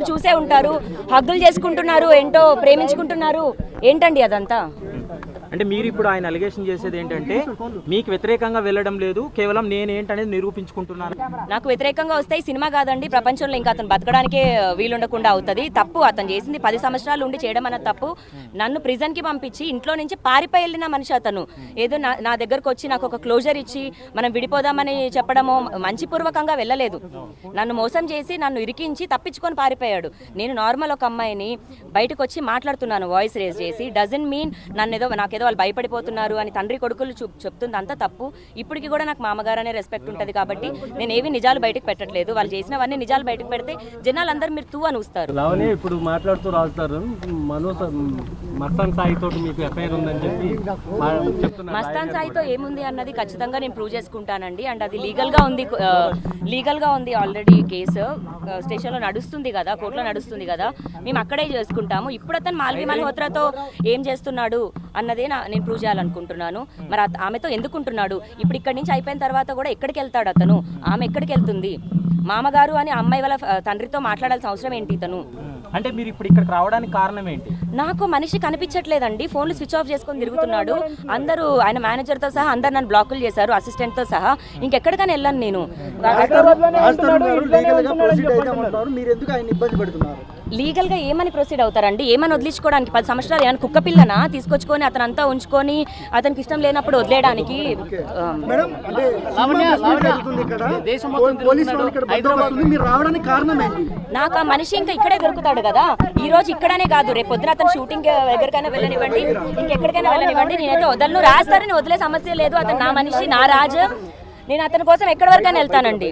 చూసే ఉంటారు, హగ్గులు చేసుకుంటున్నారు, ఏంటో ప్రేమించుకుంటున్నారు. ఏంటండి అదంతా? అంటే మీరు ఇప్పుడు ఆయన అలిగేషన్ చేసేది ఏంటంటే మీకు వ్యతిరేకంగా వెళ్ళడం లేదు, కేవలం నేనేంటనేది నిరూపించుకుంటున్నాను. నాకు వ్యతిరేకంగా వస్తే ఈ సినిమా కాదండి, ప్రపంచంలో ఇంకా అతను బతకడానికే వీలుండకుండా అవుతుంది. తప్పు అతను చేసింది 10 సంవత్సరాలు ఉండి చేయడం అన్న తప్పు. నన్ను ప్రిజన్కి పంపించి ఇంట్లో నుంచి పారిపోయి వెళ్ళిన మనిషి అతను. ఏదో నా దగ్గరకు వచ్చి నాకు ఒక క్లోజర్ ఇచ్చి మనం విడిపోదామని చెప్పడమో మంచిపూర్వకంగా వెళ్ళలేదు. నన్ను మోసం చేసి నన్ను ఇరికించి తప్పించుకొని పారిపోయాడు. నేను నార్మల్ ఒక అమ్మాయిని బయటకు వచ్చి మాట్లాడుతున్నాను వాయిస్ రేజ్ చేసి, డజన్ మీన్ నాకేదో వాళ్ళు భయపడిపోతున్నారు అని తండ్రి కొడుకులు చెప్తుంది. అంతా తప్పు. ఇప్పటికి కూడా నాకు మామగారు అనే రెస్పెక్ట్ ఉంటుంది కాబట్టి నేను ఏవి నిజాలు బయటకు పెట్టట్లేదు. వాళ్ళు చేసినవన్నీ నిజాలు బయటకు పెడితే జనాలందరూ మీరు తూ అని ఊస్తారు. ఇప్పుడు మాట్లాడుతూ రాస్తారు మస్తాన్ సాయితో మీకు ఎఫ్ఐఆర్ ఉందని చెప్పి మస్తాన్ సాయితో ఏముంది అన్నది ఖచ్చితంగా నేను ప్రూవ్ చేసుకుంటానండి. అండ్ అది లీగల్గా ఉంది ఆల్రెడీ. కేసు స్టేషన్లో నడుస్తుంది కదా, కోర్టులో నడుస్తుంది కదా, మేము అక్కడే చేసుకుంటాము. ఇప్పుడు అతను మాల్వి మల్హోత్రాతో ఏం చేస్తున్నాడు అన్నదే నేను ప్రూవ్ చేయాలనుకుంటున్నాను. మరి ఆమెతో ఎందుకుంటున్నాడు? ఇప్పుడు ఇక్కడి నుంచి అయిపోయిన తర్వాత కూడా ఎక్కడికి వెళ్తాడు అతను? ఆమె ఎక్కడికి వెళ్తుంది? మామగారు అని అమ్మాయి వాళ్ళ తండ్రితో మాట్లాడాల్సిన అవసరం ఏంటి ఇతను? అంటే మీరు ఇప్పుడు ఇక్కడికి రావడానికి కారణం ఏంటి? నాకు మనిషి కనిపించట్లేదండి. ఫోన్లు స్విచ్ ఆఫ్ చేసుకొని తిరుగుతున్నాడు. అందరూ ఆయన మేనేజర్తో సహా అందరు నన్ను బ్లాకులు చేశారు, అసిస్టెంట్తో సహా. ఇంకెక్కడికైనా వెళ్ళాను నేను. లీగల్గా ఏమని ప్రొసీడ్ అవుతారండి? ఏమని వదిలించుకోవడానికి? 10 సంవత్సరాలు ఏమైనా కుక్క పిల్లనా తీసుకొచ్చుకొని అతను అంతా ఉంచుకొని అతనికి ఇష్టం లేనప్పుడు వదిలేయడానికి? నాకు ఆ మనిషి ఇంకా ఇక్కడే దొరుకుతాడు కదా. ఈ రోజు ఇక్కడనే కాదు, రేపు పొద్దున అతను షూటింగ్ ఎక్కడికైనా వెళ్ళనివ్వండి, ఇంకెక్కడికైనా వెళ్ళనివ్వండి, నేనైతే వదలను. రాస్తారని వదిలే సమస్య లేదు. అతను నా మనిషి, నా రాజు. నేను అతని కోసం ఎక్కడి వరకైనా వెళ్తానండి.